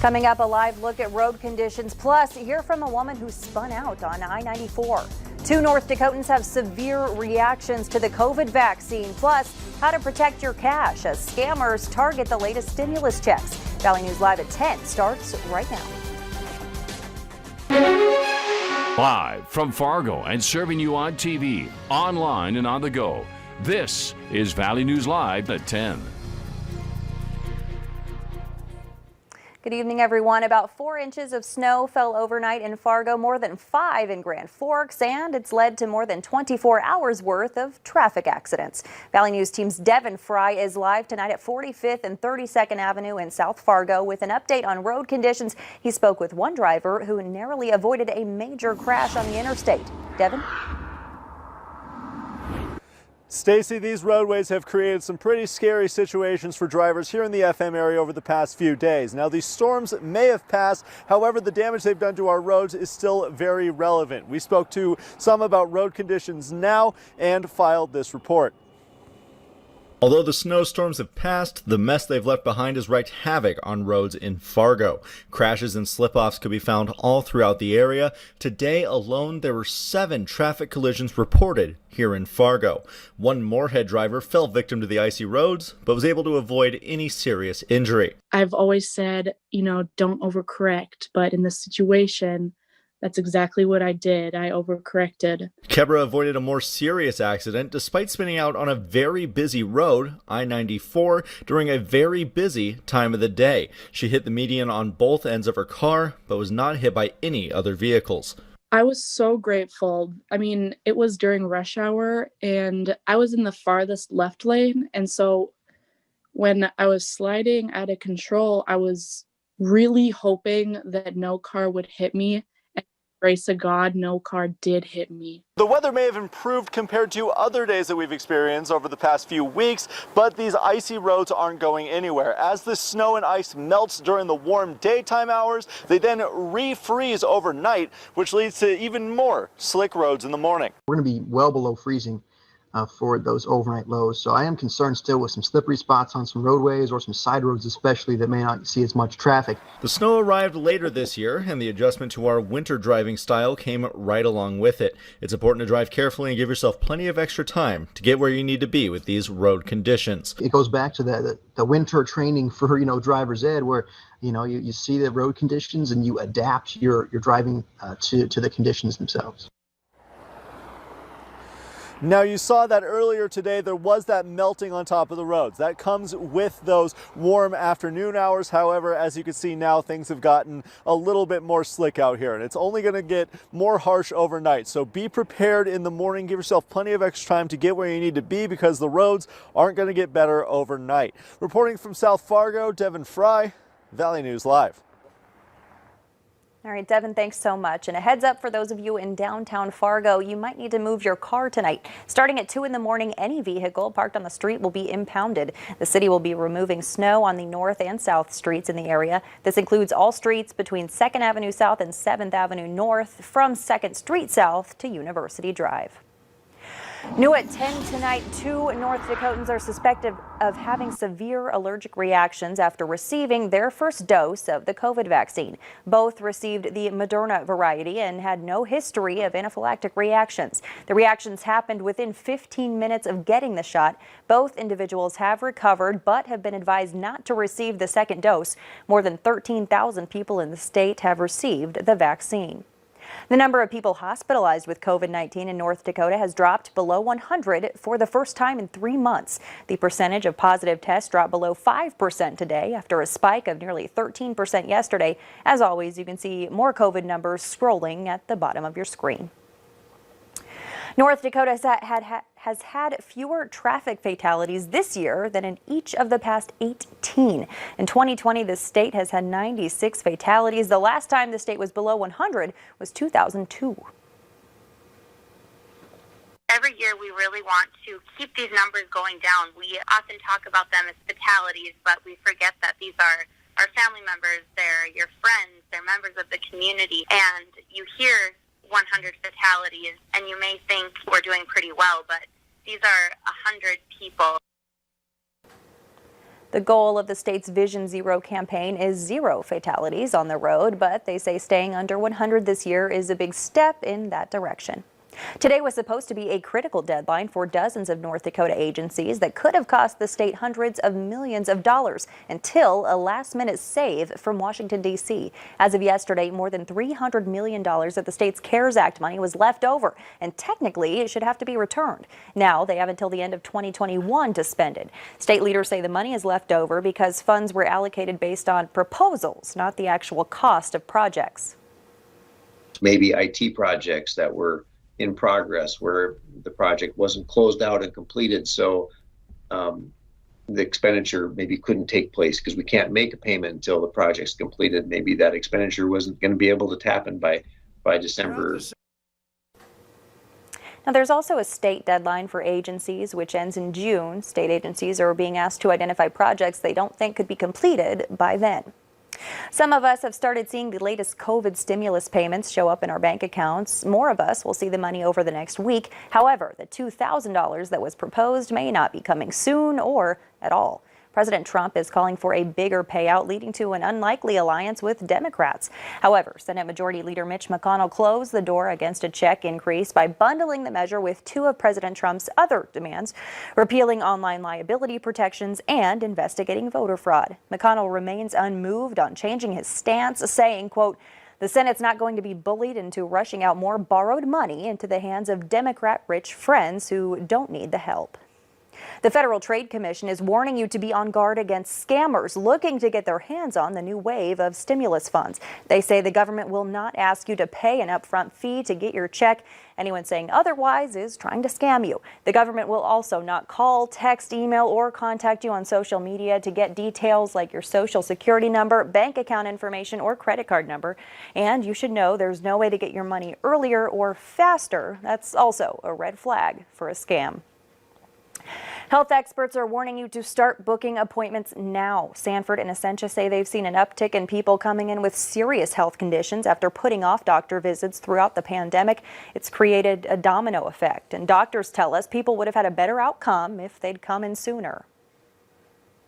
Coming up, a live look at road conditions, plus hear from a woman who spun out on I-94. Two North Dakotans have severe reactions to the COVID vaccine, plus how to protect your cash as scammers target the latest stimulus checks. Valley News Live at 10 starts right now. Live from Fargo and serving you on TV, online and on the go. This is Valley News Live at 10. Good evening, everyone. About 4 inches of snow fell overnight in Fargo, more than 5 in Grand Forks, and it's led to more than 24 hours worth of traffic accidents. Valley News Team's Devin Fry is live tonight at 45th and 32nd Avenue in South Fargo with an update on road conditions. He spoke with one driver who narrowly avoided a major crash on the interstate. Devin? Stacy, these roadways have created some pretty scary situations for drivers here in the FM area over the past few days. Now, these storms may have passed. However, the damage they've done to our roads is still very relevant. We spoke to some about road conditions now and filed this report. Although the snowstorms have passed, the mess they've left behind has wreaked havoc on roads in Fargo. Crashes and slip-offs could be found all throughout the area. Today alone, there were 7 traffic collisions reported here in Fargo. One Moorhead driver fell victim to the icy roads, but was able to avoid any serious injury. I've always said, don't overcorrect, but in this situation, that's exactly what I did. I overcorrected. Kebra avoided a more serious accident despite spinning out on a very busy road, I-94, during a very busy time of the day. She hit the median on both ends of her car, but was not hit by any other vehicles. I was so grateful. It was during rush hour, and I was in the farthest left lane. And so when I was sliding out of control, I was really hoping that no car would hit me. Grace of God, no car did hit me. The weather may have improved compared to other days that we've experienced over the past few weeks, but these icy roads aren't going anywhere. As the snow and ice melts during the warm daytime hours, they then refreeze overnight, which leads to even more slick roads in the morning. We're going to be well below freezing for those overnight lows. So I am concerned still with some slippery spots on some roadways or some side roads especially that may not see as much traffic. The snow arrived later this year, and the adjustment to our winter driving style came right along with it. It's important to drive carefully and give yourself plenty of extra time to get where you need to be with these road conditions. It goes back to the winter training for driver's ed, where you see the road conditions and you adapt your driving to the conditions themselves. Now, you saw that earlier today, there was that melting on top of the roads. That comes with those warm afternoon hours. However, as you can see now, things have gotten a little bit more slick out here, and it's only going to get more harsh overnight. So be prepared in the morning. Give yourself plenty of extra time to get where you need to be because the roads aren't going to get better overnight. Reporting from South Fargo, Devin Fry, Valley News Live. All right, Devin, thanks so much. And a heads up for those of you in downtown Fargo, you might need to move your car tonight. Starting at 2 in the morning, any vehicle parked on the street will be impounded. The city will be removing snow on the north and south streets in the area. This includes all streets between 2nd Avenue South and 7th Avenue North, from 2nd Street South to University Drive. New at 10 tonight, 2 North Dakotans are suspected of having severe allergic reactions after receiving their first dose of the COVID vaccine. Both received the Moderna variety and had no history of anaphylactic reactions. The reactions happened within 15 minutes of getting the shot. Both individuals have recovered but have been advised not to receive the second dose. More than 13,000 people in the state have received the vaccine. The number of people hospitalized with COVID-19 in North Dakota has dropped below 100 for the first time in 3 months. The percentage of positive tests dropped below 5% today after a spike of nearly 13% yesterday. As always, you can see more COVID numbers scrolling at the bottom of your screen. North Dakota has had fewer traffic fatalities this year than in each of the past 18. In 2020, the state has had 96 fatalities. The last time the state was below 100 was 2002. Every year we really want to keep these numbers going down. We often talk about them as fatalities, but we forget that these are our family members, they're your friends, they're members of the community, and you hear 100 fatalities, and you may think we're doing pretty well, but these are 100 people. The goal of the state's Vision Zero campaign is 0 fatalities on the road, but they say staying under 100 this year is a big step in that direction. Today was supposed to be a critical deadline for dozens of North Dakota agencies that could have cost the state hundreds of millions of dollars until a last-minute save from Washington, D.C. As of yesterday, more than $300 million of the state's CARES Act money was left over, and technically it should have to be returned. Now they have until the end of 2021 to spend it. State leaders say the money is left over because funds were allocated based on proposals, not the actual cost of projects. Maybe IT projects that were in progress where the project wasn't closed out and completed, so the expenditure maybe couldn't take place because we can't make a payment until the project's completed. Maybe that expenditure wasn't going to be able to happen by December. Now, there's also a state deadline for agencies, which ends in June. State agencies are being asked to identify projects they don't think could be completed by then. Some of us have started seeing the latest COVID stimulus payments show up in our bank accounts. More of us will see the money over the next week. However, the $2,000 that was proposed may not be coming soon or at all. President Trump is calling for a bigger payout, leading to an unlikely alliance with Democrats. However, Senate Majority Leader Mitch McConnell closed the door against a check increase by bundling the measure with 2 of President Trump's other demands, repealing online liability protections and investigating voter fraud. McConnell remains unmoved on changing his stance, saying, quote, "The Senate's not going to be bullied into rushing out more borrowed money into the hands of Democrat-rich friends who don't need the help." The Federal Trade Commission is warning you to be on guard against scammers looking to get their hands on the new wave of stimulus funds. They say the government will not ask you to pay an upfront fee to get your check. Anyone saying otherwise is trying to scam you. The government will also not call, text, email, or contact you on social media to get details like your social security number, bank account information, or credit card number. And you should know there's no way to get your money earlier or faster. That's also a red flag for a scam. Health experts are warning you to start booking appointments now. Sanford and Essentia say they've seen an uptick in people coming in with serious health conditions after putting off doctor visits throughout the pandemic. It's created a domino effect, and doctors tell us people would have had a better outcome if they'd come in sooner.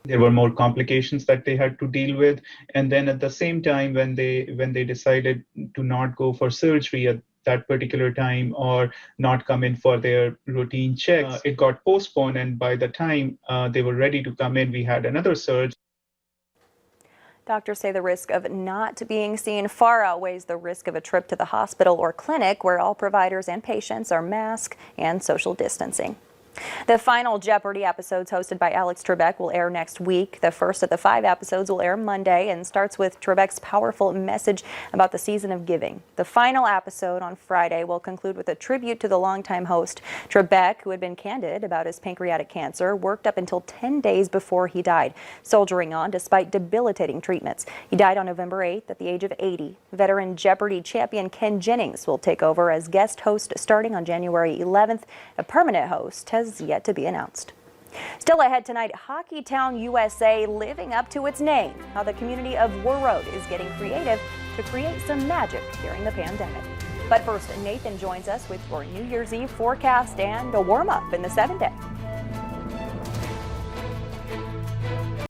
There were more complications that they had to deal with, and then at the same time, when they decided to not go for surgery at that particular time or not come in for their routine checks, it got postponed, and by the time they were ready to come in, we had another surge. Doctors say the risk of not being seen far outweighs the risk of a trip to the hospital or clinic, where all providers and patients are masked and social distancing. The final Jeopardy episodes hosted by Alex Trebek will air next week. The first of the 5 episodes will air Monday and starts with Trebek's powerful message about the season of giving. The final episode on Friday will conclude with a tribute to the longtime host. Trebek, who had been candid about his pancreatic cancer, worked up until 10 days before he died, soldiering on despite debilitating treatments. He died on November 8th at the age of 80. Veteran Jeopardy champion Ken Jennings will take over as guest host starting on January 11th. A permanent host has yet to be announced. Still ahead tonight, Hockeytown, USA living up to its name. How the community of Warroad is getting creative to create some magic during the pandemic. But first, Nathan joins us with your New Year's Eve forecast and a warm-up in the 7-day.